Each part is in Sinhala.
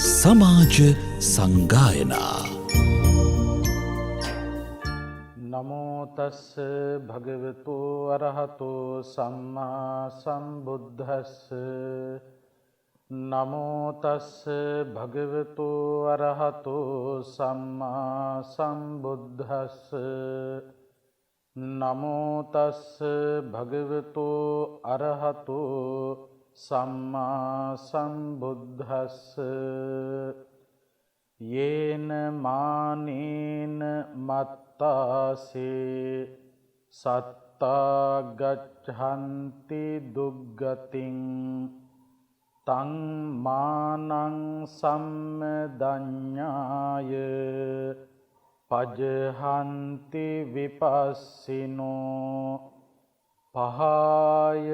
සමාජ සංගායනා නමෝ තස්ස භගවතු අරහතෝ සම්මා සම්බුද්දස්ස නමෝ තස්ස භගවතු අරහතෝ සම්මා සම්බුද්දස්ස නමෝ තස්ස භගවතු අරහතෝ සම්මා සම්බුද්දස්ස යේන මානේන මත්තාසේ සත්තා ගච්ඡන්ති දුග්ගතින් තං මානං සම්මදඤ්ඤාය පජහන්ති විපස්සිනෝ පහාය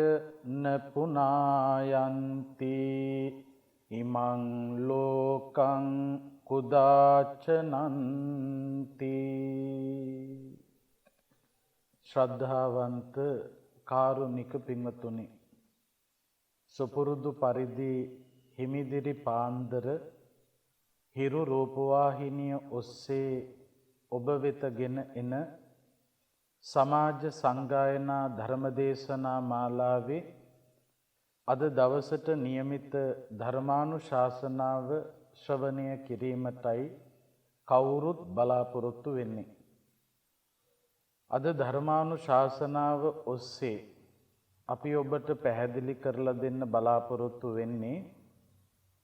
නපුනායන්ති ඉමං ලෝකං කුදාචනන්ති. ශ්‍රද්ධාවන්ත කාරුණික පින්වතුනි, සුපුරුදු පරිදි හිමිදිරි පාන්දර හිරු රූපවාහිනිය ඔස්සේ ඔබ වෙත ගෙන එන සමාජ සංගායනා ධර්මදේශනා මාලාවේ අද දවසට නියමිත ධර්මානුශාසනාව ශ්‍රවණය කිරීමටයි කවුරුත් බලාපොරොත්තු වෙන්නේ. අද ධර්මානුශාසනාව ඔස්සේ අපි ඔබට පැහැදිලි කරලා දෙන්න බලාපොරොත්තු වෙන්නේ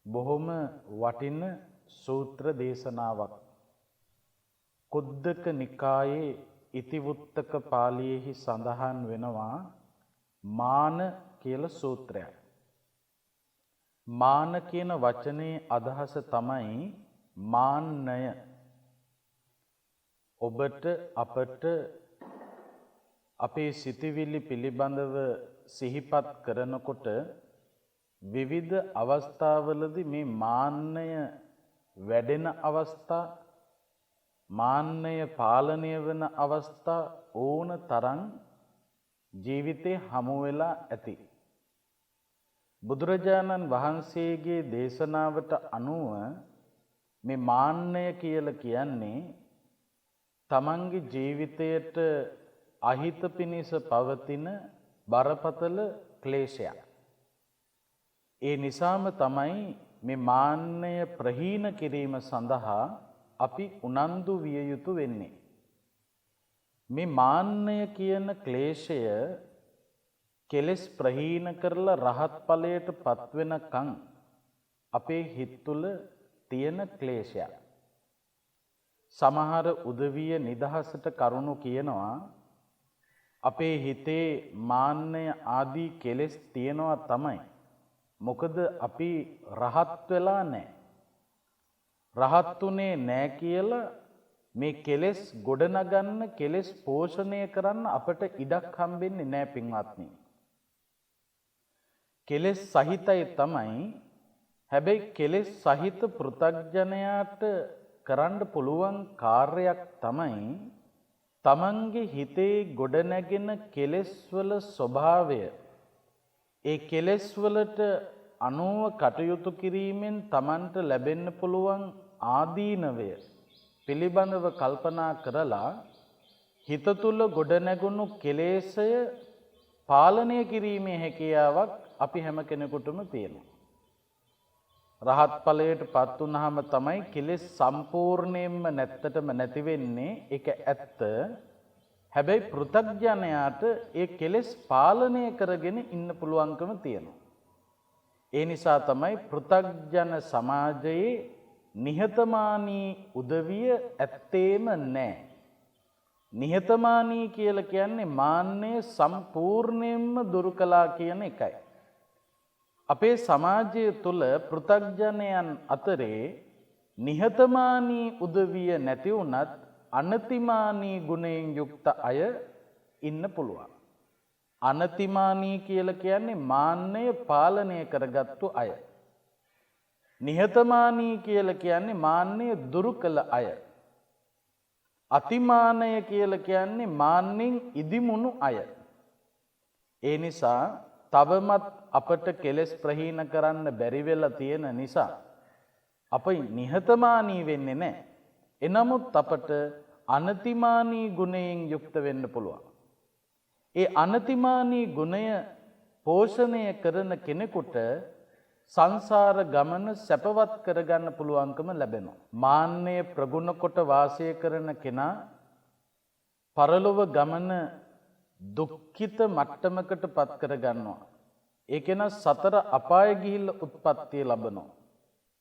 බොහොම වටින සූත්‍ර දේශනාවක්. කුද්දක නිකායේ ඉතිවුත්තක පාළියේහි සඳහන් වෙනවා මාන කියලා සූත්‍රයක්. මාන කියන වචනේ අදහස තමයි මාන්නය. ඔබට අපට අපේ සිතිවිලි පිළිබඳව සිහිපත් කරනකොට විවිධ අවස්ථාවලදී මේ මාන්නය වැඩෙන අවස්ථා, මාන්නය පාලනය වන අවස්ථා ඕන තරම් ජීවිතේ හමු වෙලා ඇති. බුදුරජාණන් වහන්සේගේ දේශනාවට අනුව මේ මාන්නය කියලා කියන්නේ තමන්ගේ ජීවිතයට අහිත පිණිස පවතින බරපතල ක්ලේශයක්. ඒ නිසාම තමයි මේ මාන්නය ප්‍රහීන කිරීම සඳහා අපි උනන්දු විය යුතු වෙන්නේ. මේ මාන්නය කියන ක්ලේශය කෙලෙස් ප්‍රහීන කරලා රහත් ඵලයට පත්වෙනකන් අපේ හිත තුළ තියෙන ක්ලේශයක්. සමහර උදවිය නිදහසට කරුණු කියනවා අපේ හිතේ මාන්නය ආදී කෙලෙස් තියෙනවා තමයි. මොකද අපි රහත් වෙලා නැහැ. රහත්ුනේ නැහැ කියලා මේ කෙලෙස් ගොඩනගන්න, කෙලෙස් පෝෂණය කරන්න අපට ඉඩක් හම්බෙන්නේ නැහැ පින්වත්නි. කෙලෙස් සහිතයි තමයි. හැබැයි කෙලෙස් සහිත පෘථග්ජනයාට කරන්න පුළුවන් කාර්යයක් තමයි තමන්ගේ හිතේ ගොඩනැගෙන කෙලෙස් වල ස්වභාවය, ඒ කෙලෙස් වලට අනුව කටයුතු කිරීමෙන් තමන්ට ලැබෙන්න පුළුවන් ආදීනවය පිළිබඳව කල්පනා කරලා හිත තුළ ගොඩනැගුණු කෙලෙසය පාලනය කිරීමේ හැකියාවක් අපි හැම කෙනෙකුටම තියෙනවා. රහත් ඵලයට පත් වුනහම තමයි කෙලෙස් සම්පූර්ණයෙන්ම නැත්තටම නැති වෙන්නේ. ඒක ඇත්ත. හැබැයි පෘථග්ජනයාට ඒ කෙලෙස් පාලනය කරගෙන ඉන්න පුළුවන්කම තියෙනවා. ඒ නිසා තමයි පෘථග්ජන සමාජයේ නිහතමානී උදවිය ඇත්තේම නැහැ. නිහතමානී කියලා කියන්නේ මාන්නය සම්පූර්ණයෙන්ම දුරු කළා කියන එකයි. අපේ සමාජය තුළ පෘථග්ජනයන් අතරේ නිහතමානී උදවිය නැති වුණත් අනතිමානී ගුණයෙන් යුක්ත අය ඉන්න පුළුවන්. අනතිමානී කියලා කියන්නේ මාන්නය පාලනය කරගත්තු අය. නිහතමානී කියලා කියන්නේ මාන්නය දුරු කළ අය. අතිමානය කියලා කියන්නේ මාන්නෙන් ඉදිමුණු අය. ඒ නිසා තවමත් අපට කෙලෙස් ප්‍රහීන කරන්න බැරි වෙලා තියෙන නිසා අපි නිහතමානී වෙන්නේ නැහැ. එනමුත් අපට අනතිමානී ගුණයෙන් යුක්ත වෙන්න පුළුවන්. ඒ අනතිමානී ගුණය පෝෂණය කරන කෙනෙකුට සංසාර ගමන සැපවත් කරගන්න පුළුවන්කම ලැබෙනවා. මාන්නය ප්‍රගුණ කොට වාසය කරන කෙනා පරලොව ගමන දුක්ඛිත මට්ටමකට පත් කරගන්නවා. ඒ කෙනා සතර අපාය ගිහිල්ලා උත්පත්තිය ලබනවා.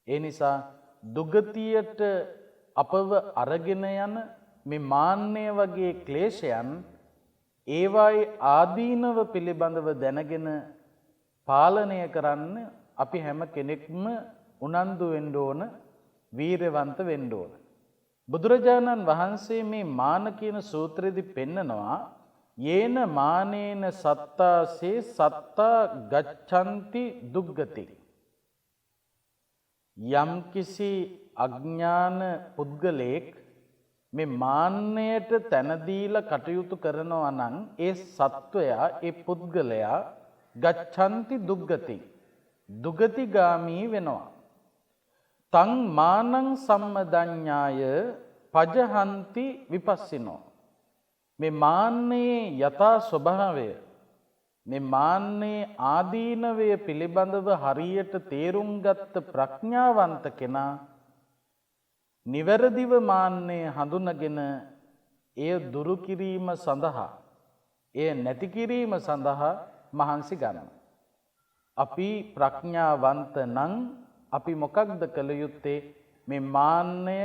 ඒ නිසා දුගතියට අපව අරගෙන යන මේ මාන්නය වගේ ක්ලේශයන් ඒවායි ආදීනව පිළිබඳව දැනගෙන පාලනය කරන්න අපි හැම කෙනෙක්ම උනන්දු වෙන්න ඕන, වීරවන්ත වෙන්න ඕන. බුදුරජාණන් වහන්සේ මේ මාන කියන සූත්‍රයේදී පෙන්නනවා යේන මානේන සත්තාසේ සත්තා ගච්ඡanti දුග්ගති. යම්කිසි අඥාන පුද්ගලයෙක් මේ මාන්නයට තැන දීලා කටයුතු කරනවා නම් ඒ සත්වයා, ඒ පුද්ගලයා ගච්ඡanti දුග්ගති, දුගතිගාමී වෙනවා. තං මානං සම්මදඤ්ඤාය පජහන්ති විපස්සිනෝ. මේ මාන්නයේ යථා ස්වභාවය, මේ මාන්නයේ ආදීනවය පිළිබඳව හරියට තේරුම් ගත්ත ප්‍රඥාවන්ත කෙනා නිවැරදිව මාන්නය හඳුනගෙන එය දුරු කිරීම සඳහා, එය නැති කිරීම සඳහා මහන්සි ගන්නවා. අපි ප්‍රඥාවන්ත නම් අපි මොකක්ද කළ යුත්තේ? මේ මාන්නය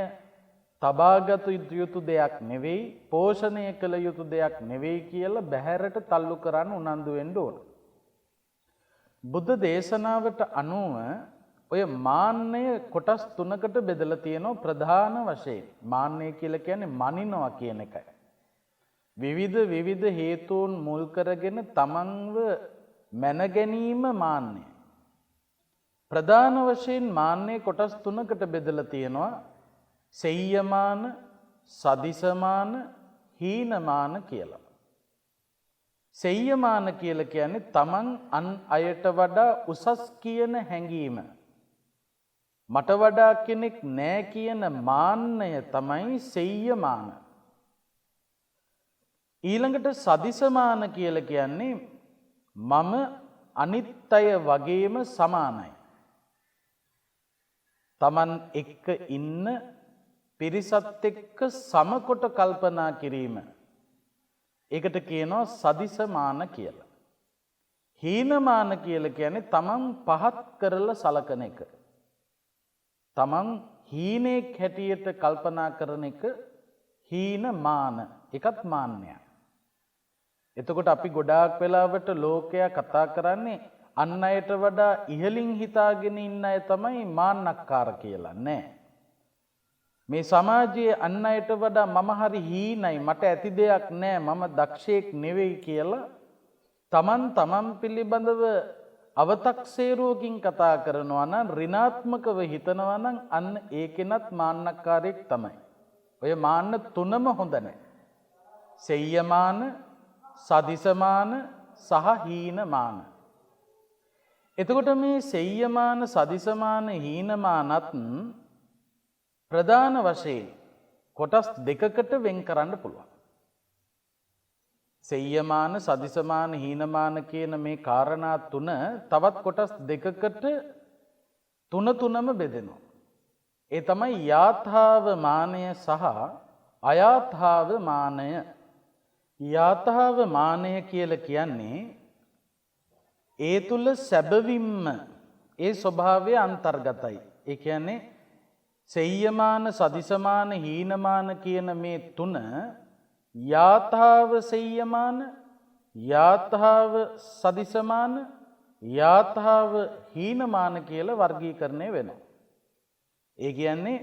තබාගත යුතු දෙයක් නෙවෙයි, පෝෂණය කළ යුතු දෙයක් නෙවෙයි කියලා බැහැරට තල්ලු කරන්න උනන්දු වෙන්න ඕන. බුද්ධ දේශනාවට අනුව ඔය මාන්නය කොටස් තුනකට බෙදලා තියෙනවා ප්‍රධාන වශයෙන්. මාන්නය කියලා කියන්නේ මනිනවා කියන එකයි. විවිධ හේතුන් මුල් කරගෙන තමන්ව මැන ගැනීම මාන්නය. ප්‍රධාන වශයෙන් මාන්නය කොටස් තුනකට බෙදලා තියෙනවා. සෙය්‍යමාන, සදිසමාන, හීනමාන කියලා. සෙය්‍යමාන කියලා කියන්නේ තමන් අන් අයට වඩා උසස් කියන හැඟීම. මට වඩා කෙනෙක් නෑ කියන මාන්නය තමයි සෙය්‍යමාන. ඊළඟට සදිසමාන කියලා කියන්නේ මම අනිත් අය වගේම සමානයි. තමන් එක්ක ඉන්න පිරිසත් එක්ක සමකොට කල්පනා කිරීම. ඒකට කියනවා සදිසමාන කියලා. හීනමාන කියලා කියන්නේ තමන් පහත් කරලා සලකන එක. තමන් හීනෙක් හැටියට කල්පනා කරන එක හීනමාන. එකත් මාන්නයක්. එතකොට අපි ගොඩාක් වෙලාවට ලෝකයා කතා කරන්නේ අන් අයට වඩා ඉහළින් හිතාගෙන ඉන්න අය තමයි මාන්නක්කාර කියලා. නෑ. මේ සමාජයේ අන් අයට වඩා මම හරි හීනයි, මට ඇති දෙයක් නෑ, මම දක්ෂයෙක් නෙවෙයි කියලා තමන් පිළිබඳව අවතක්සේරුවකින් කතා කරනවා නම්, ඍණාත්මකව හිතනවා නම් අන්න ඒකෙනත් මාන්නක්කාරයෙක් තමයි. ඔය මාන්න තුනම හොඳ නෑ. සෙය්‍යමාන, සදිසමාන සහ හීනමාන. එතකොට මේ සෙය්‍යමාන, සදිසමාන, හීනමානත් ප්‍රධාන වශයෙන් කොටස් දෙකකට වෙන් කරන්න පුළුවන්. සෙය්‍යමාන, සදිසමාන, හීනමාන කියන මේ කාරණා තුන තවත් කොටස් දෙකකට තුනම බෙදෙනවා. ඒ තමයි යාථාව මානය සහ අයාථාව මානය. යාථාව මානය කියලා කියන්නේ ඒ තුල සැබවින්ම ඒ ස්වභාවය අන්තර්ගතයි. ඒ කියන්නේ සෙය්‍යමාන, සදිසමාන, හීනමාන කියන මේ තුන යාථාව සෙය්‍යමාන, යාථාව සදිසමාන, යාථාව හීනමාන කියලා වර්ගීකරණය වෙනවා. ඒ කියන්නේ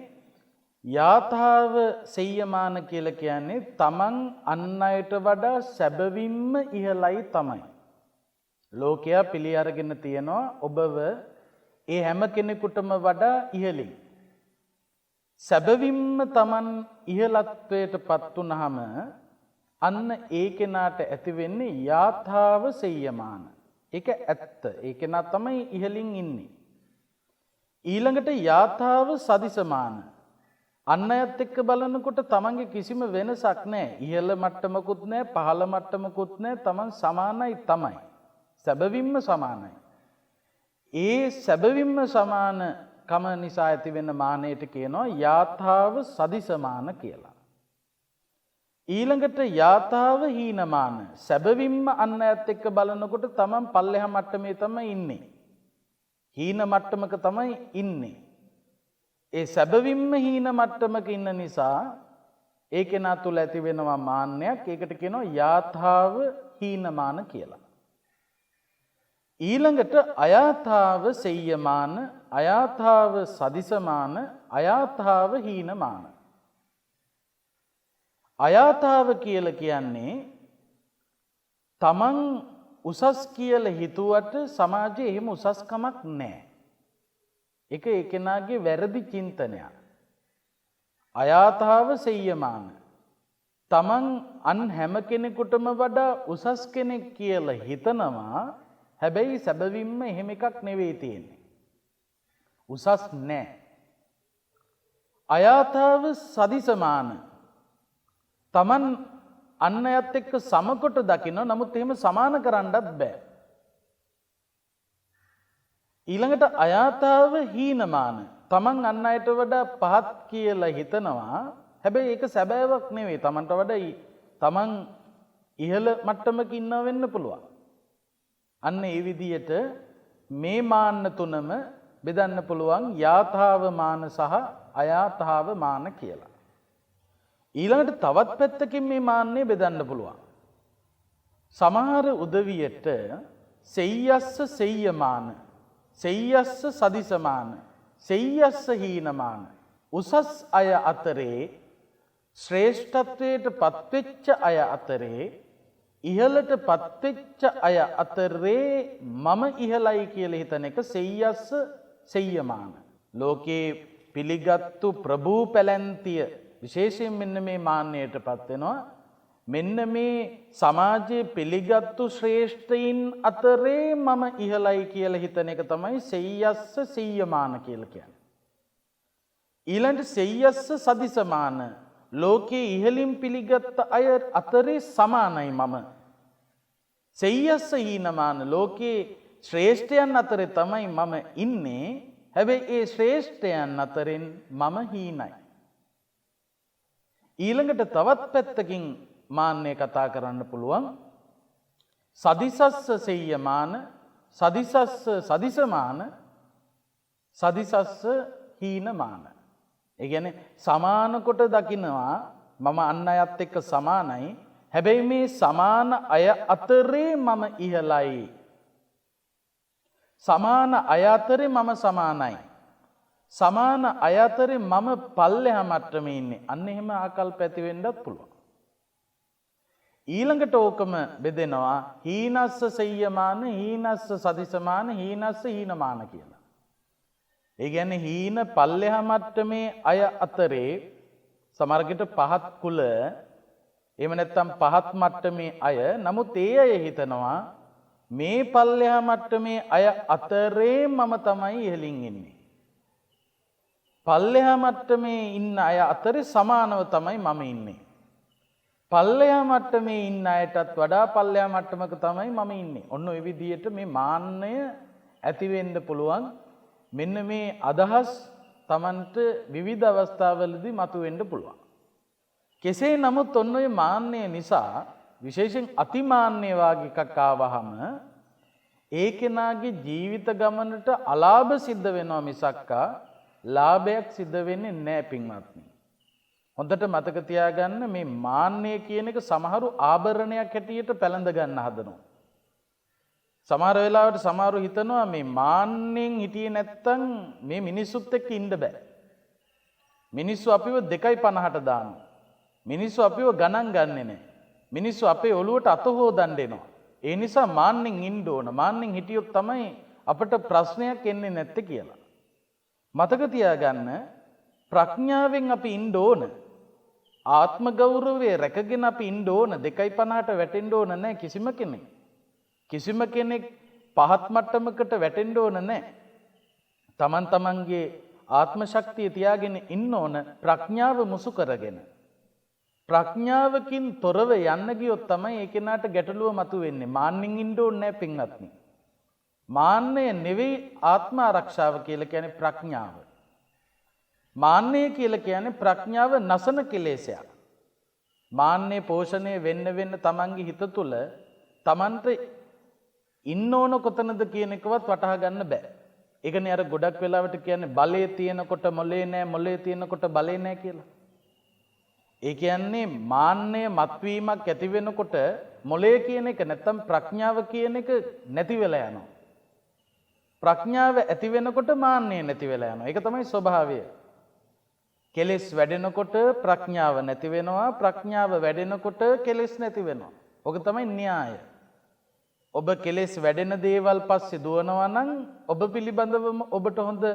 යාථාව සෙය්‍යමාන කියලා කියන්නේ තමන් අන් අයට වඩා සැබවින්ම ඉහළයි තමයි. ලෝකයා පිළි අරගෙන තියනවා ඔබව ඒ හැම කෙනෙකුටම වඩා ඉහළින්. සැබවින්ම තමන් ඉහළත්වයට පත් වුනහම අන්න ඒ කෙනාට ඇති වෙන්නේ යාථාව සෙය්‍යමාන. ඒක ඇත්ත. ඒ කෙනා තමයි ඉහළින් ඉන්නේ. ඊළඟට යථාව සදිසමාන. අන් අයත් එක්ක බලනකොට තමන්ගේ කිසිම වෙනසක් නැහැ. ඉහළ මට්ටමකුත් නැහැ, පහළ මට්ටමකුත් නැහැ. තමන් සමානයි තමයි. සැබවින්ම සමානයි. ඒ සැබවින්ම සමාන කම නිසා ඇතිවෙන මානයට කියනවා යථාව සදිසමාන කියලා. ඊළඟට යථාව හීනමාන. සැබවින්ම අන් අයත් එක්ක බලනකොට තමන් පල්ලෙහා මට්ටමේ තමයි ඉන්නේ. හීන මට්ටමක තමයි ඉන්නේ. ඒ සැබවින්ම හීන මට්ටමක ඉන්න නිසා ඒ කෙනා තුළ ඇති වෙනවා මාන්නයක්. ඒකට කියනවා යථාව හීනමාන කියලා. ඊළඟට අයථාව සෙය්‍යමාන, අයථාව සදිසමාන, අයථාව හීනමාන. අයථාව කියලා කියන්නේ තමන් උසස් කියලා හිතුවට සමාජයේ එහෙම උසස්කමක් නැහැ. ඒක ඒ කෙනාගේ වැරදි චින්තනයක්. අයථාව සෙය්‍යමාන. තමන් අන් හැම කෙනෙකුටම වඩා උසස් කෙනෙක් කියලා හිතනවා. හැබැයි සැබවින්ම එහෙම එකක් නෙවෙයි තියෙන්නේ. උසස් නැහැ. අයථාව සදිසමාන. තමන් අන් අයත් එක්ක සමකොට දකින්න, නමුත් එහෙම සමාන කරන්නත් බෑ. ඊළඟට අයථාව හීනමාන. තමන් අන් අයට වඩා පහත් කියලා හිතනවා. හැබැයි ඒක සැබෑවක් නෙවෙයි. තමන්ට වඩා තමන් ඉහළ මට්ටමක ඉන්නවා වෙන්න පුළුවන්. අන්න ඒ විදියට මේ මාන්න තුනම බෙදන්න පුළුවන් යථාව මාන සහ අයථාව මාන කියලා. ඊළඟට තවත් පැත්තකින් මේ මාන්නේ බෙදන්න පුළුවන්. සමහර උදවියට සෙය්‍යස්ස සෙය්‍යමාන, සෙය්‍යස්ස සදිසමාන, සෙය්‍යස්ස හීනමාන. උසස් අය අතරේ, ශ්‍රේෂ්ඨත්වයට පත්වෙච්ච අය අතරේ, ඉහළට පත්වෙච්ච අය අතරේ මම ඉහළයි කියලා හිතන එක සෙය්‍යස්ස සෙය්‍යමාන. ලෝකේ පිළිගත්තු ප්‍රභූ පැලැන්තිය විශේෂයෙන් මෙන්න මේ මාන්නයට පත් වෙනවා. මෙන්න මේ සමාජයේ පිළිගත්තු ශ්‍රේෂ්ඨයින් අතරේ මම ඉහළයි කියලා හිතන එක තමයි සෙය්‍යස්ස සෙය්‍යමාන කියලා කියන්නේ. ඊළඟට සෙය්‍යස්ස සදිසමාන. ලෝකයේ ඉහළින් පිළිගත් අය අතරේ සමානයි මම. සෙය්‍යස්ස හීනමාන. ලෝකයේ ශ්‍රේෂ්ඨයන් අතරේ තමයි මම ඉන්නේ. හැබැයි ඒ ශ්‍රේෂ්ඨයන් අතරින් මම හීනයි. ඊළඟට තවත් පැත්තකින් මාන්නය කතා කරන්න පුළුවන්. සදිසස්ස සෙය්‍යමාන, සදිසස්ස සදිසමාන, සදිසස්ස හීනමාන. ඒ කියන්නේ සමාන කොට දකිනවා මම අන් අයත් එක්ක සමානයි. හැබැයි මේ සමාන අය අතරේ මම ඉහළයි. සමාන අය අතරේ මම සමානයි. සමාන අය අතරේ මම පල්ලෙහා මට්ටමේ ඉන්නේ. අන්න එහෙම ආකල්ප ඇති වෙන්නත් පුළුවන්. ඊළඟට ඕකම බෙදෙනවා හීනස්ස සෙය්‍යමාන, හීනස්ස සදිසමාන, හීනස්ස හීනමාන කියලා. ඒ කියන්නේ හීන පල්ලෙහා මට්ටමේ අය අතරේ සමහරකට පහත් කුල, එහෙම නැත්නම් පහත් මට්ටමේ අය, නමුත් ඒ අය හිතනවා මේ පල්ලෙහා මට්ටමේ අය අතරේ මම තමයි ඉහළින් ඉන්නේ. පල්ලෙහා මට්ටමේ ඉන්න අය අතරේ සමානව තමයි මම ඉන්නේ. පල්ලෙහා මට්ටමේ ඉන්න අයටත් වඩා පල්ලෙහා මට්ටමක තමයි මම ඉන්නේ. ඔන්න ඔය විදිහට මේ මාන්නය ඇති වෙන්න පුළුවන්. මෙන්න මේ අදහස් Tamanට විවිධ අවස්ථාවලදී මතුවෙන්න පුළුවන්. කෙසේ නමුත් ඔන්න ඔය මාන්නය නිසා විශේෂයෙන් අතිමාන්නය වාගේ එකක් ආවහම ඒ කෙනාගේ ජීවිත ගමනට අලාභ සිද්ධ වෙනවා මිසක්කා ලාභයක් සිද්ධ වෙන්නේ නැහැ පින්වත්නි. හොඳට මතක තියාගන්න මේ මාන්නය කියන එක සමහරු ආභරණයක් හැටියට පැලඳ ගන්න හදනවා. සමහර වෙලාවට සමහරු හිතනවා මේ මාන්නෙන් හිටියේ නැත්තම් මේ මිනිස්සුත් එක්ක ඉන්න බෑ. මිනිස්සු අපිව 2.50ට දානවා. මිනිස්සු අපිව ගණන් ගන්නෙ නැහැ. මිනිස්සු අපේ ඔළුවට අත හොදන්න එනවා. ඒ නිසා මාන්නෙන් ඉන්න ඕන. මාන්නෙන් හිටියොත් තමයි අපට ප්‍රශ්නයක් එන්නේ නැත්තේ කියලා. මතක තියාගන්න ප්‍රඥාවෙන් අපි ඉන්න ඕන. ආත්ම ගෞරවය රැකගෙන අපි ඉන්න ඕන. 2.50ට වැටෙන්න ඕන නැහැ කිසිම කෙනෙක්. කිසිම කෙනෙක් පහත් මට්ටමකට වැටෙන්න ඕන නැහැ. තමන් තමන්ගේ ආත්ම ශක්තිය තියාගෙන ඉන්න ඕන ප්‍රඥාව මුසු කරගෙන. ප්‍රඥාවකින් තොරව යන්න ගියොත් තමයි ඒ කෙනාට ගැටලුව මතුවෙන්නේ. මාන්නෙන් ඉන්න ඕනේ නැහැ පින්වත්නි. මාන්නය නෙවෙයි ආත්ම ආරක්ෂාව කියලා කියන්නේ ප්‍රඥාව. මාන්නය කියලා කියන්නේ ප්‍රඥාව නසන කෙලෙසයක්. මාන්නය පෝෂණය වෙන්න තමන්ගේ හිත තුළ තමන්ට ඉන්න ඕන කොතනද කියන එකවත් වටහා ගන්න බෑ. ඒකනේ අර ගොඩක් වෙලාවට කියන්නේ බලේ තියෙනකොට මොලේ නෑ, මොලේ තියෙනකොට බලේ නෑ කියලා. ඒ කියන්නේ මාන්නය මත්වීමක් ඇති වෙනකොට මොලේ කියන එක නැත්තම් ප්‍රඥාව කියන එක නැති වෙලා යනවා. ප්‍රඥාව ඇති වෙනකොට මාන්නය නැති වෙලා යනවා. ඒක තමයි ස්වභාවය. කෙලෙස් වැඩෙනකොට ප්‍රඥාව නැති වෙනවා, ප්‍රඥාව වැඩෙනකොට කෙලෙස් නැති වෙනවා. ඔක තමයි න්‍යාය. ඔබ කෙලෙස් වැඩෙන දේවල් පස්සේ දුවනවා නම් ඔබ පිළිබඳවම ඔබට හොඳ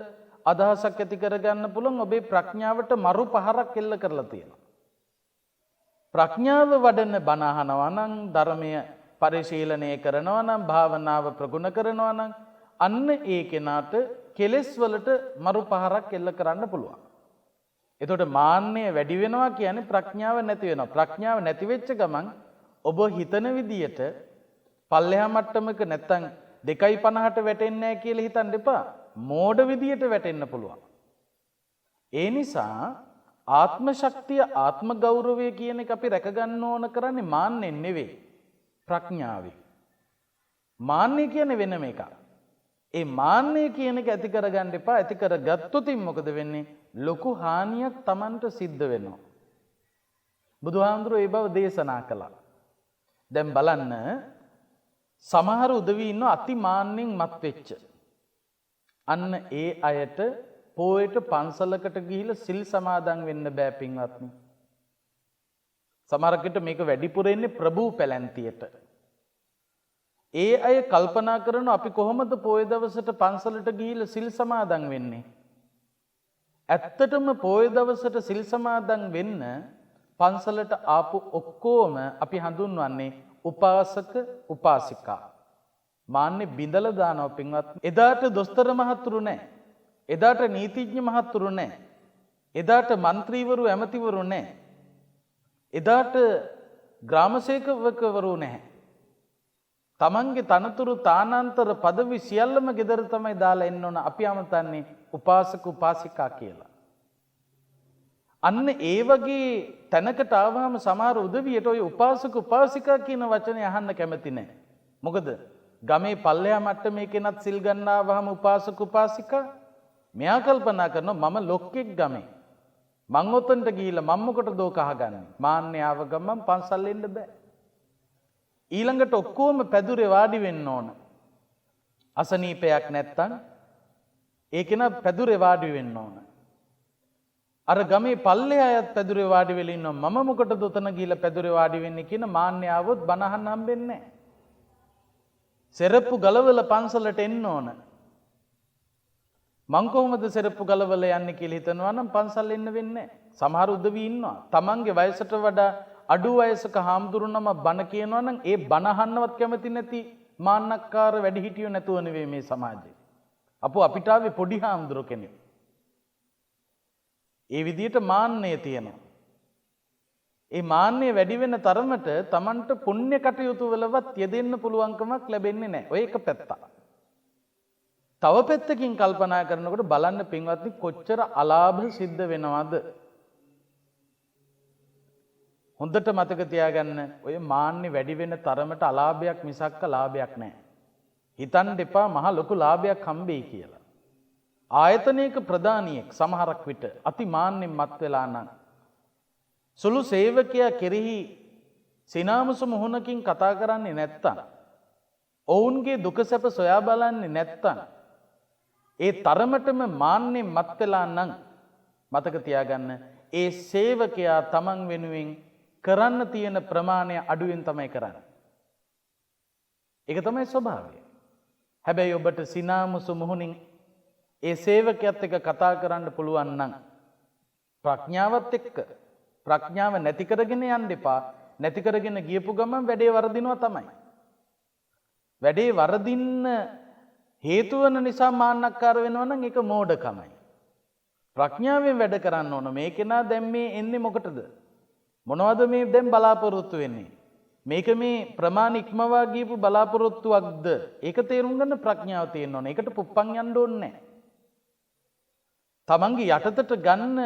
අදහසක් ඇති කරගන්න පුළුවන්. ඔබේ ප්‍රඥාවට මරු පහරක් එල්ල කරලා තියෙනවා. ප්‍රඥාව වඩන බණ අහනවා නම්, ධර්මය පරිශීලනය කරනවා නම්, භාවනාව ප්‍රගුණ කරනවා නම් අන්න ඒ කෙනාට කෙලෙස් වලට මරු පහරක් එල්ල කරන්න පුළුවන්. එතකොට මාන්නය වැඩි වෙනවා කියන්නේ ප්‍රඥාව නැති වෙනවා. ප්‍රඥාව නැති වෙච්ච ගමන් ඔබ හිතන විදියට පල්ලෙහා මට්ටමක නැත්තම් 2.50ට වැටෙන්නේ නැහැ කියලා හිතන්න එපා. මෝඩ විදියට වැටෙන්න පුළුවන්. ඒ නිසා ආත්ම ශක්තිය, ආත්ම ගෞරවය කියන එක අපි රැක ගන්න ඕන කරන්නේ මාන්නෙන් නෙවෙයි, ප්‍රඥාවෙන්. මාන්නය කියන්නේ වෙනම එකක්. ඒ මාන්නය කියන එක ඇති කරගන්න එපා. ඇති කරගත්තොත් මොකද වෙන්නේ? ලොකු හානියක් Tamanට සිද්ධ වෙනවා. බුදුහාමුදුරුවෝ ඒ බව දේශනා කළා. දැන් බලන්න, සමහර උදවි ඉන්න අති මාන්නෙන් මත් වෙච්ච. අන්න ඒ අයට පොයට පන්සලකට ගිහිල්ලා සිල් සමාදන් වෙන්න බෑ පින්වත්නි. සමහරකට මේක වැඩිපුර එන්නේ ප්‍රභූ පැලැන්තියට. ඒ අය කල්පනා කරනවා අපි කොහොමද පොය දවසට පන්සලට ගිහිල්ලා සිල් සමාදන් වෙන්නේ? ඇත්තටම පොය දවසට සිල් සමාදන් වෙන්න පන්සලට ආපු ඔක්කොම අපි හඳුන්වන්නේ උපාසක උපාසිකා. මාන්නේ බිඳලා දානවා පින්වත්නි. එදාට දොස්තර මහතුරු නැහැ. එදාට නීතිඥ මහතුරු නැහැ. එදාට മന്ത്രിවරු ඇමතිවරු නැහැ. එදාට ග්‍රාමසේවකවරු නැහැ. තමන්ගේ තනතුරු තානාන්තර পদවි සියල්ලම ගෙදර තමයි දාලා එන්න ඕන. අපි අමතන්නේ උපාසක උපාසිකා කියලා. අන්න ඒ වගේ තැනකට ආවම සමහර උදවියට ඔය උපාසක උපාසිකා කියන වචනේ අහන්න කැමති නැහැ. මොකද ගමේ පල්ලෙහා මට්ටමේ කෙනත් සිල් ගන්නාවම උපාසක උපාසිකා මෙයා කල්පනා කරනවා මම ලොක්ෙක් ගමේ. මං ඔතනට ගිහිල්ලා මම මොකටද ඕක අහගන්නේ? මාන්නේ ආව ගමන් පන්සල් එන්න බෑ. ඊළඟට ඔක්කොම පැදුරේ වාඩි වෙන්න ඕන. අසනීපයක් නැත්තම් ඒ කෙනා පැදුරේ වාඩි වෙන්න ඕන. අර ගමේ පල්ලෙහා අයත් පැදුරේ වාඩි වෙලා ඉන්නවා. මම මොකටද උතන ගිහිල්ලා පැදුරේ වාඩි වෙන්නේ කියන මාන්නේ ආවොත් බණ අහන්න හම්බෙන්නේ නැහැ. සෙරප්පු ගලවලා පන්සලට එන්න ඕන. මං කොහොමද සෙරප්පු ගලවලා යන්නේ කියලා හිතනවා නම් පන්සල් එන්න වෙන්නේ නැහැ. සමහර උදවි ඉන්නවා. තමන්ගේ වයසට වඩා අඩු වයසක හාමුදුරුවනම බණ කියනවා නම් ඒ බණ අහන්නවත් කැමති නැති මාන්නක්කාර වැඩිහිටියෝ නැතුව නෙවෙයි මේ සමාජේ. අපෝ අපිට ආවේ පොඩි හාමුදුරුව කෙනෙක්. ඒ විදිහට මාන්නය තියෙනවා. ඒ මාන්නය වැඩි වෙන තරමට Tamanට පුණ්‍ය කටයුතු වලවත් යෙදෙන්න පුළුවන්කමක් ලැබෙන්නේ නැහැ. ඔය එක පැත්තක්. තව පැත්තකින් කල්පනා කරනකොට බලන්න පින්වත්නි කොච්චර අලාභ සිද්ධ වෙනවද? හොඳට මතක තියාගන්න ඔය මාන්නේ වැඩි වෙන තරමට අලාභයක් මිසක්ක ලාභයක් නැහැ. හිතන්න එපා මහ ලොකු ලාභයක් හම්බෙයි කියලා. ආයතනයක ප්‍රධානියෙක් සමහරක් විට අති මාන්නෙන් මත් වෙලා නම් සුළු සේවකයා කෙරෙහි සිනාමුසු මුහුණකින් කතා කරන්නේ නැත්තම් ඔවුන්ගේ දුක සැප සොයා බලන්නේ නැත්තම් ඒ තරමටම මාන්නෙන් මත් වෙලා නම් මතක තියාගන්න ඒ සේවකයා තමන් වෙනුවෙන් කරන්න තියෙන ප්‍රමාණය අඩුවෙන් තමයි කරන්නේ. ඒක තමයි ස්වභාවය. හැබැයි ඔබට සිනාමුසු මුහුණින් ඒ සේවකයාත් එක්ක කතා කරන්න පුළුවන් නම් ප්‍රඥාවත් එක්ක ප්‍රඥාව නැති කරගෙන යන්න එපා. නැති කරගෙන ගියපු ගමන් වැඩේ වරදිනවා තමයි. වැඩේ වරදින්න හේතු වන නිසා මාන්නක්කාර වෙනවා නම් ඒක මෝඩකමයි. ප්‍රඥාවෙන් වැඩ කරන්න ඕන. මේ කෙනා දැන් මේ එන්නේ මොකටද? මොනවද මේ දැන් බලාපොරොත්තු වෙන්නේ? මේක මේ ප්‍රමාණ ඉක්මවා ගියපු බලාපොරොත්තුවක්ද? ඒක තේරුම් ගන්න ප්‍රඥාව තියෙන්න ඕන. ඒකට පුප්පන් යන්න ඕනේ නැහැ. තමන්ගේ යටතට ගන්න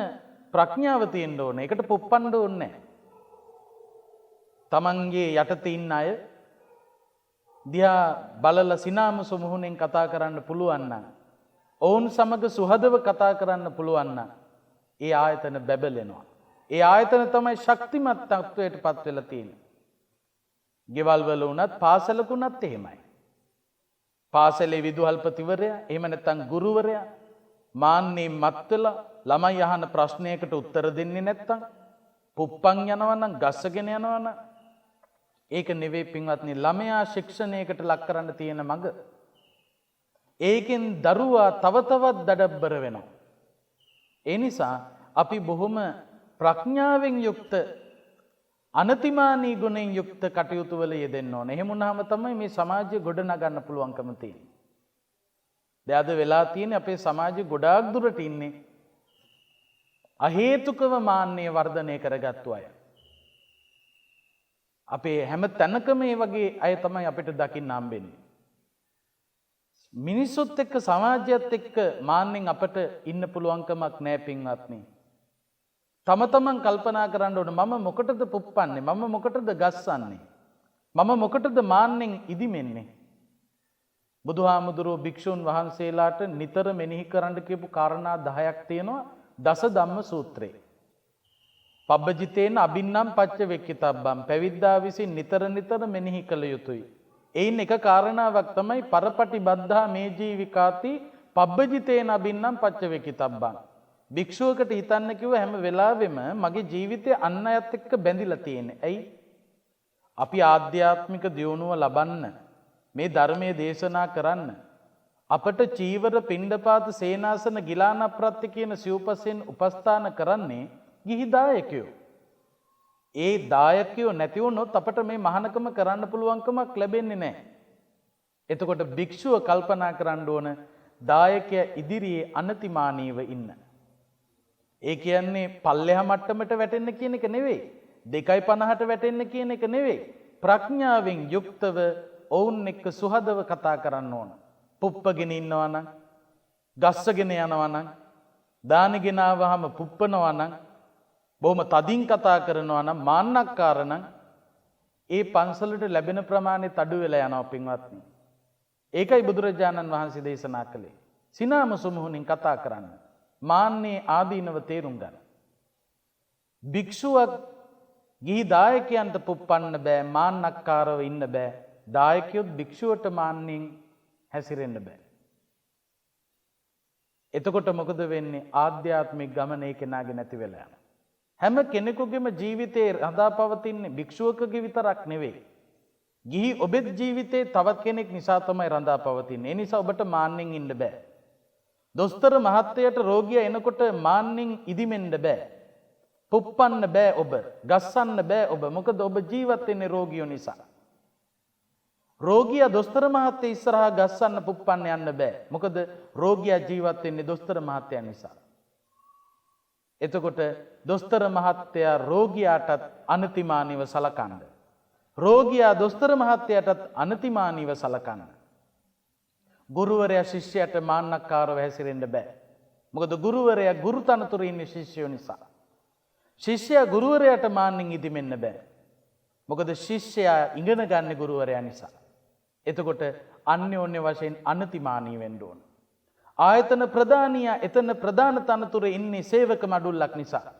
ප්‍රඥාව තියෙන්න ඕන. ඒකට පුප්පන්න ඕනේ නැහැ. තමන්ගේ යටතේ ඉන්න අය දිහා බලලා සිනාමසු මුහුණෙන් කතා කරන්න පුළුවන් නම්, ඔවුන් සමග සුහදව කතා කරන්න පුළුවන් නම්, ඒ ආයතන බැබලෙනවා. ඒ ආයතන තමයි ශක්තිමත් තත්වයට පත් වෙලා තියෙන්නේ. ගෙවල් වල උනත් පාසලකුණත් එහෙමයි. පාසලේ විදුහල්පතිවරයා එහෙම නැත්නම් ගුරුවරයා මාන්නේ මත් වෙලා ළමයි අහන ප්‍රශ්නයකට උත්තර දෙන්නේ නැත්නම් පුප්පන් යනවා නම් ගස්සගෙන යනවා නම් ඒක නෙවෙයි පින්වත්නි ළමයා ශික්ෂණයකට ලක් කරන්න තියෙන මඟ. ඒකෙන් දරුවා තව තවත් දඩබ්බර වෙනවා. ඒ නිසා අපි බොහොම ප්‍රඥාවෙන් යුක්ත අනතිමානී ගුණෙන් යුක්ත කටයුතු වල යෙදෙන්න ඕනේ. එහෙම වුණාම තමයි මේ සමාජය ගොඩනගන්න පුළුවන්කම තියෙන්නේ. දැන් අද වෙලා තියෙන්නේ අපේ සමාජය ගොඩාක් දුරට ඉන්නේ අහේතුකව මාන්නය වර්ධනය කරගත්තු අය. අපේ හැම තැනකම මේ වගේ අය තමයි අපිට දකින්න හම්බෙන්නේ. මිනිස්සුත් එක්ක සමාජයත් එක්ක මාන්නෙන් අපට ඉන්න පුළුවන්කමක් නැහැ පින්වත්නි. තම තමන් කල්පනා කරන්න ඕන මම මොකටද පුප්පන්නේ? මම මොකටද ගස්සන්නේ? මම මොකටද මාන්නෙන් ඉදිමෙන්නේ? බුදුහාමුදුරුවෝ භික්ෂුන් වහන්සේලාට නිතර මෙනෙහි කරන්න කියපු කාරණා 10ක් තියෙනවා දස ධම්ම සූත්‍රයේ. පබ්බජිතේන අබින්නම් පච්ච වෙක්කිතබ්බම් පැවිද්දා විසින් නිතර නිතර මෙනෙහි කළ යුතුයි. එයින් එක කාරණාවක් තමයි පරපටිබද්ධා මේ ජීවිකාති පබ්බජිතේන අබින්නම් පච්ච වෙක්කිතබ්බම්. භික්ෂුවකට හිතන්න කිව්ව හැම වෙලාවෙම මගේ ජීවිතය අන් අයත් එක්ක බැඳිලා තියෙන්නේ. ඇයි? අපි ආධ්‍යාත්මික දියුණුව ලබන්න මේ ධර්මයේ දේශනා කරන්න අපට චීවර පිණ්ඩපාත සේනාසන ගිලාන ප්‍රත්‍ය කියන සිව්පසෙන් උපස්ථාන කරන්නේ ගිහි දායකයෝ. ඒ දායකයෝ නැති වුණොත් අපට මේ මහානකම කරන්න පුළුවන්කමක් ලැබෙන්නේ නැහැ. එතකොට භික්ෂුව කල්පනා කරන්න ඕන දායකයා ඉදිරියේ අනතිමානීව ඉන්න. ඒ කියන්නේ පල්ලෙහා මට්ටමට වැටෙන්න කියන එක නෙවෙයි. 2.50ට වැටෙන්න කියන එක නෙවෙයි. ප්‍රඥාවෙන් යුක්තව ඔවුන් එක්ක සුහදව කතා කරන්න ඕන. පුප්පගෙන ඉන්නවා නම්, ගස්සගෙන යනවා නම්, දානගෙන ආවහම පුප්පනවා නම්, බොහොම තදින් කතා කරනවා නම්, මාන්නක්කාර නම් ඒ පන්සලට ලැබෙන ප්‍රමාණය තඩු වෙලා යනවා පින්වත්නි. ඒකයි බුදුරජාණන් වහන්සේ දේශනා කළේ. සිනාමසු මුහුණින් කතා කරන්න. මාන්නේ ආදීනව තේරුම් ගන්න. භික්ෂුවක් ගිහි දායකයන්ට පුප්පන්න බෑ, මාන්නක්කාරව ඉන්න බෑ. දායකයොත් භික්ෂුවට මාන්නෙන් හැසිරෙන්න බෑ. එතකොට මොකද වෙන්නේ? ආධ්‍යාත්මික ගමන ඒ කෙනාගේ නැති වෙලා යනවා. හැම කෙනෙකුගේම ජීවිතේ රඳාපවතින්නේ භික්ෂුවකගේ විතරක් නෙවෙයි. ගිහි ඔබේ ජීවිතේ තවත් කෙනෙක් නිසා තමයි රඳාපවතින්නේ. ඒ නිසා ඔබට මාන්නෙන් ඉන්න බෑ. දොස්තර මහත්තයට රෝගියා එනකොට මාන්නෙන් ඉදිමෙන්න බෑ. පුප්පන්න බෑ ඔබ. ගස්සන්න බෑ ඔබ. මොකද ඔබ ජීවත් වෙන්නේ රෝගියෝ නිසා. රෝගියා දොස්තර මහත්තයා ඉස්සරහා ගස්සන්න පුප්පන්න යන්න බෑ. මොකද රෝගියා ජීවත් වෙන්නේ දොස්තර මහත්තයා නිසා. එතකොට දොස්තර මහත්තයා රෝගියාටත් අනතිමානීව සලකන්න. රෝගියා දොස්තර මහත්තයාටත් අනතිමානීව සලකන්න. ගුරුවරයා ශිෂ්‍යයට මාන්නක්කාරව හැසිරෙන්න බෑ. මොකද ගුරුවරයා ගුරු තනතුරේ ඉන්නේ ශිෂ්‍යයෝ නිසා. ශිෂ්‍යයා ගුරුවරයාට මාන්නෙන් ඉදිමෙන්න බෑ. මොකද ශිෂ්‍යයා ඉගෙන ගන්න ගුරුවරයා නිසා. එතකොට අන්‍යෝන්‍ය වශයෙන් අනතිමානී වෙන්න ඕන. ආයතන ප්‍රධානියා එතන ප්‍රධාන තනතුරේ ඉන්නේ සේවක මඩුල්ලක් නිසා.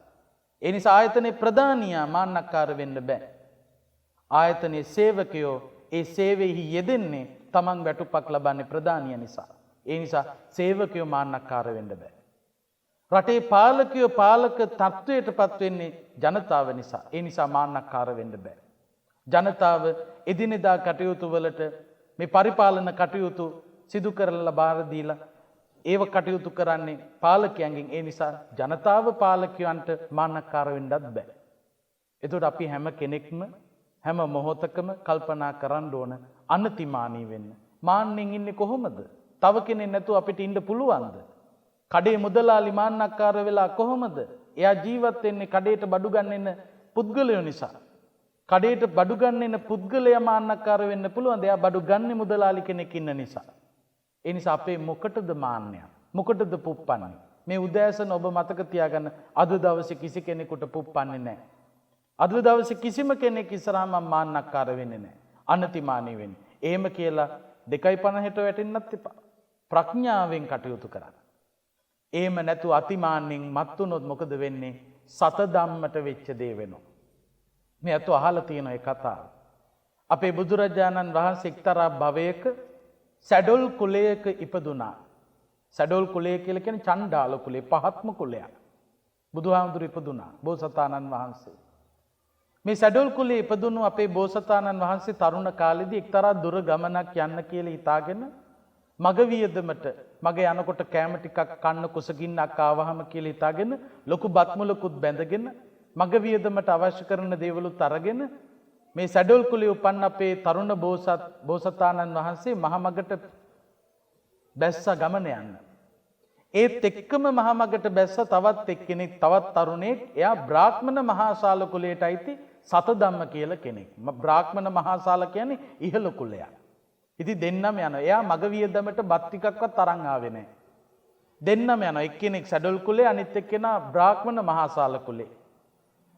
ඒ නිසා ආයතනයේ ප්‍රධානියා මාන්නක්කාර වෙන්න බෑ. ආයතනයේ සේවකයෝ ඒ සේවයෙහි යෙදෙන්නේ තමන් වැටුපක් ලබන්නේ ප්‍රධානියා නිසා. ඒ නිසා සේවකයෝ මාන්නක්කාර වෙන්න බෑ. රටේ පාලකයෝ පාලක තත්වයටපත් වෙන්නේ ජනතාව නිසා. ඒ නිසා මාන්නක්කාර වෙන්න බෑ. ජනතාව එදිනෙදා කටයුතු වලට මේ පරිපාලන කටයුතු සිදු කරලා බාර දීලා ඒව කටයුතු කරන්නේ පාලකයන්ගෙන්. ඒ නිසා ජනතාව පාලකයන්ට මාන්නක්කාර වෙන්නත් බෑ. එතකොට අපි හැම කෙනෙක්ම හැම මොහොතකම කල්පනා කරන්න ඕන අනතිමානී වෙන්න. මාන්නෙන් ඉන්නේ කොහොමද? තව කෙනෙක් නැතුව අපිට ඉන්න පුළුවන්ද? කඩේ මුදලාලි මාන්නක්කාර වෙලා කොහොමද? එයා ජීවත් වෙන්නේ කඩේට බඩු ගන්න එන පුද්ගලයෝ නිසා. කඩේට බඩු ගන්න එන පුද්ගලයා මාන්නක්කාර වෙන්න පුළුවන්ද? එයා බඩු ගන්නේ මුදලාලි කෙනෙක් ඉන්න නිසා. ඒ නිසා අපේ මොකටද මාන්නය? මොකටද පුප්පන්නේ? මේ උදෑසන ඔබ මතක තියාගන්න අද දවසේ කිසි කෙනෙකුට පුප්පන්නේ නැහැ. අද දවසේ කිසිම කෙනෙක් ඉස්සරහා මම මාන්නක්කාර වෙන්නේ නැහැ. අනතිමානී වෙන්නේ. එහෙම කියලා 2.50ට වැටෙන්නත් එපා. ප්‍රඥාවෙන් කටයුතු කරන්න. එහෙම නැතු අතිමාන්නෙන් මත් වුණොත් මොකද වෙන්නේ? සත ධම්මට වෙච්ච දේ වෙනවා. මේ අත අහලා තියෙන ඒ කතාව. අපේ බුදුරජාණන් වහන්සේ එක්තරා භවයක සැඩොල් කුලයක ඉපදුනා. සැඩොල් කුලය කියලා කියන්නේ චණ්ඩාල කුලය, පහත්ම කුලයක්. බුදුහාමුදුරු ඉපදුනා බෝසතාණන් වහන්සේ. මේ සැඩොල් කුලේ ඉපදුණු අපේ බෝසතාණන් වහන්සේ තරුණ කාලෙදී එක්තරා දුර ගමනක් යන්න කියලා හිතාගෙන මග වියදමට මග යනකොට කෑම ටිකක් කන්න කුසගින්නක් ආවහම කියලා හිතාගෙන ලොකු බත් මුලකුත් බැඳගෙන මග වියදමට අවශ්‍ය කරන දේවලුත් අරගෙන මේ සැඩොල් කුලේ උපන්න අපේ තරුණ බෝසතාණන් වහන්සේ මහමගට බැස්ස ගමන යන්න. ඒත් එක්කම මහමගට බැස්ස තවත් එක්කෙනෙක් තවත් තරුණයෙක්. එයා බ්‍රාහ්මණ මහාශාල කුලයට අයිති සතධම්ම කියලා කෙනෙක්. බ්‍රාහ්මණ මහාශාල කියන්නේ ඉහළ කුලයක්. ඉතින් දෙන්නම යනවා. එයා මග වියදමට බත් ටිකක්වත් අරන් ආවේ නැහැ. දෙන්නම යනවා. එක්කෙනෙක් සැඩොල් කුලේ අනිත් එක්කෙනා බ්‍රාහ්මණ මහාශාල කුලේ.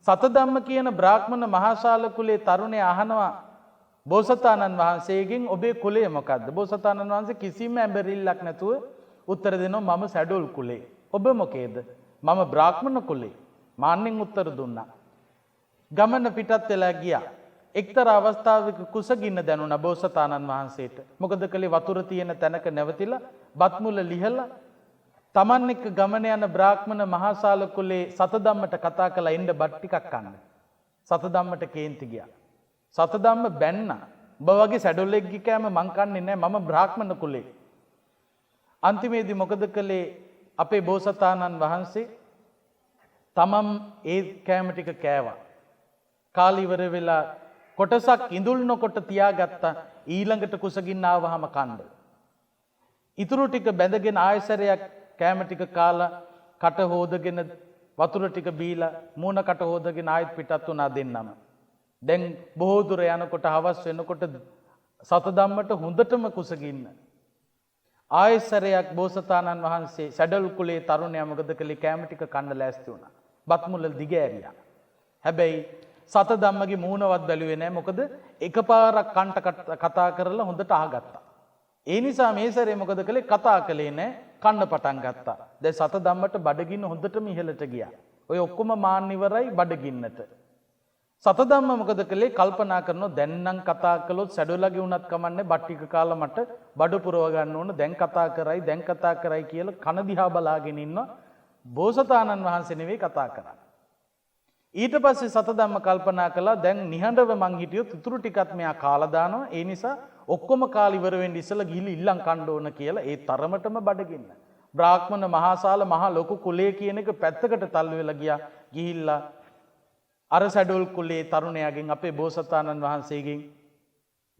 සතධම්ම කියන බ්‍රාහ්මණ මහාශාල කුලේ තරුණයා අහනවා බෝසතාණන් වහන්සේගෙන් ඔබේ කුලය මොකද්ද? බෝසතාණන් වහන්සේ කිසිම ඇඹරිල්ලක් නැතුව උත්තර දෙනවා මම සැඩොල් කුලේ. ඔබ මොකේද? මම බ්‍රාහ්මණ කුලේ. මාන්නෙන් උත්තර දුන්නා. ගමන පිටත් වෙලා ගියා. එක්තරා අවස්ථාවක කුසගින්න දැනුණා බෝසතාණන් වහන්සේට. මොකද කලේ වතුර තියෙන තැනක නැවතිලා බත් මුල ලිහලා Taman එක්ක ගමන යන බ්‍රාහ්මණ මහාශාල කුලේ සතධම්මට කතා කළා එන්න බත් ටිකක් කන්න. සතධම්මට කේන්ති ගියා. සතධම්ම බැන්න. ඔබ වගේ සැඩොල්ෙක්ගේ කෑම මං කන්නේ නැහැ. මම බ්‍රාහ්මණ කුලේ. අන්තිමේදී මොකද කළේ අපේ බෝසතාණන් වහන්සේ තමම් ඒ කෑම ටික කෑවා. කාලේ ඉවර වෙලා කොටසක් ඉඳුල් නොකොට තියාගත්තා ඊළඟට කුසගින්න ආවහම කන්න. ඉතුරු ටික බැඳගෙන ආයසරයක් කෑම ටික කාලා කට හොදගෙන වතුර ටික බීලා මූණ කට හොදගෙන ආයෙත් පිටත් වුණා දෙන්නම. දැන් බොහෝ දුර යනකොට හවස් වෙනකොට සතධම්මට හොඳටම කුසගින්න. ආයසරයක් බෝසතාණන් වහන්සේ සැඩොල් කුලේ තරුණයා මොකද කළේ කෑම ටික කන්න ලෑස්ති වුණා. බත් මුල දිග ඇරියා. හැබැයි සතධම්මගේ මූණවත් බැලුවේ නැහැ. මොකද එකපාරක් කන්ට කතා කරලා හොඳට අහගත්තා. ඒ නිසා මේ සැරේ මොකද කළේ කතා කළේ නැහැ. කන්න පටන් ගත්තා. දැන් සතධම්මට බඩගින්න හොඳටම ඉහළට ගියා. ඔය ඔක්කොම මාන්න ඉවරයි බඩගින්නට. සතධම්ම මොකද කළේ කල්පනා කරනවා දැන් නම් කතා කළොත් සැඩොලගේ උනත් කමන්නේ බත් ටික කාලා මට බඩ පුරව ගන්න ඕන දැන් කතා කරයි කියලා කන දිහා බලාගෙන ඉන්නවා. බෝසතාණන් වහන්සේ නෙවෙයි කතා කරන්නේ. ඊට පස්සේ සතධම්ම කල්පනා කළා දැන් නිහඬව මං හිටියොත් ඉතුරු ටිකත් මෙයා කාලා දානවා. ඒ නිසා ඔක්කොම කාලා ඉවර වෙන්න ඉස්සලා ගිහිලි ඉල්ලන් කන්න ඕන කියලා ඒ තරමටම බඩගින්න. බ්‍රාහ්මණ මහාශාල මහා ලොකු කුලයේ කියන එක පැත්තකට තල්ලු වෙලා ගියා. ගිහිල්ලා අර සැඩොල් කුලේ තරුණයාගෙන් අපේ බෝසතාණන් වහන්සේගෙන්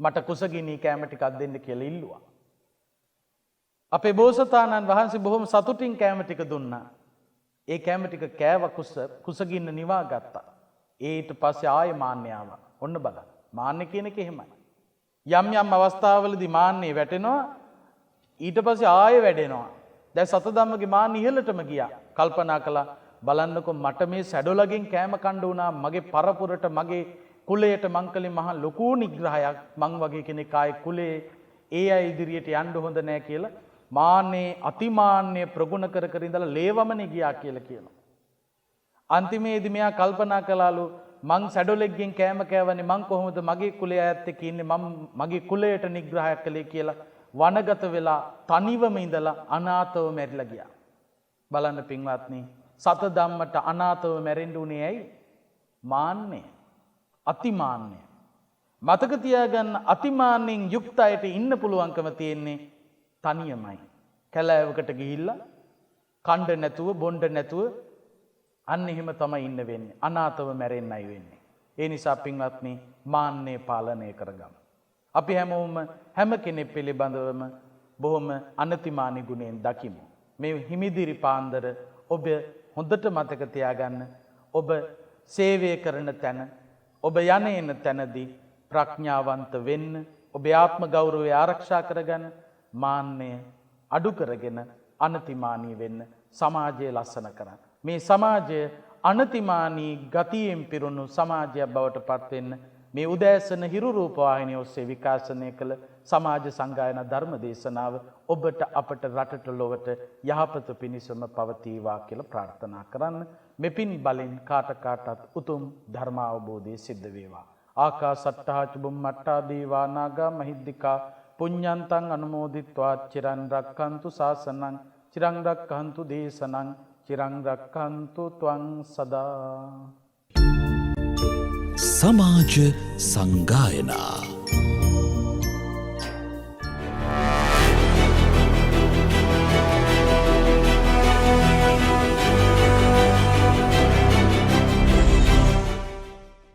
මට කුසගිනී කෑම ටිකක් දෙන්න කියලා ඉල්ලුවා. අපේ බෝසතාණන් වහන්සේ බොහොම සතුටින් කෑම ටික දුන්නා. ඒ කෑම ටික කෑව කුසගින්න නිවා ගත්තා. ඊට පස්සේ ආයෙ මාන්නය ආවා. ඔන්න බලන්න. මාන්නේ කියන එක එහෙමයි. යම් යම් අවස්ථාවලදී මාන්නේ වැටෙනවා. ඊට පස්සේ ආයෙ වැඩෙනවා. දැන් සතධම්මගේ මාන්න ඉහළටම ගියා. කල්පනා කළා බලන්නකො මට මේ සැඩොලගෙන් කෑම කන්න වුණා මගේ පරපුරට මගේ කුලයට මං කලේ මහා ලොකු නිග්‍රහයක් මං වගේ කෙනෙක් ආයේ කුලේ ඒ අය ඉදිරියට යන්න හොඳ නැහැ කියලා මාන්නේ අතිමාන්නේ ප්‍රගුණ කර කර ඉඳලා ලේවමනේ ගියා කියලා කියනවා. අන්තිමේදී මෙයා කල්පනා කළාලු මං සැඩොලෙක්ගෙන් කෑම කෑවනේ මං කොහොමද මගේ කුලයේ අයත් එක්ක ඉන්නේ මම මගේ කුලයට නිග්‍රහයක් කළේ කියලා වනගත වෙලා තනිවම ඉඳලා අනාථව මැරිලා ගියා. බලන්න පින්වත්නි සතධම්මට අනාථව මැරෙන්න උනේ ඇයි? මාන්නය. අතිමාන්නය. මතක තියාගන්න අතිමාන්නෙන් යුක්ත අයට ඉන්න පුළුවන්කම තියෙන්නේ තනියමයි. කැලෑවකට ගිහිල්ලා කණ්ඩ නැතුව බොණ්ඩ නැතුව අන්න එහෙම තමයි ඉන්න වෙන්නේ. අනාථව මැරෙන්නයි වෙන්නේ. ඒ නිසා පින්වත්නි මාන්නය පාලනය කරගමු. අපි හැමෝම හැම කෙනෙක් පිළිබඳවම බොහොම අනතිමානි ගුණයෙන් දකිමු. මේ හිමිදිරි පාන්දර ඔබ හොඳට මතක තියාගන්න. ඔබ සේවය කරන තැන, ඔබ යන එන තැනදී ප්‍රඥාවන්ත වෙන්න, ඔබේ ආත්ම ගෞරවය ආරක්ෂා කරගන්න, මාන්නය අඩු කරගෙන අනතිමානී වෙන්න, සමාජය ලස්සන කරන්න. මේ සමාජය අනතිමානී ගතියෙන් පිරුණු සමාජයක් බවට පත් වෙන්න මේ උදෑසන හිරු රූපවාහිනිය ඔස්සේ විකාශනය කළ සමාජ සංගායනා ධර්ම දේශනාව ඔබට අපට රටට ලොවට යහපත පිණිසම පවතිවා කියලා ප්‍රාර්ථනා කරන්න. මෙපින් බලෙන් කාටත් උතුම් ධර්ම අවබෝධය සිද්ධ වේවා. ආකාසට්ටා චුම්මට්ටා දේවා නාග මහිද්దికා පුඤ්ඤන්තං අනුමෝදිත්වා චිරන් රක්ඛන්තු ශාසනං චිරන් රක්ඛන්තු දේශනං චිරන් රක්ඛන්තු ත්වං සදා. සමාජ සංගායනා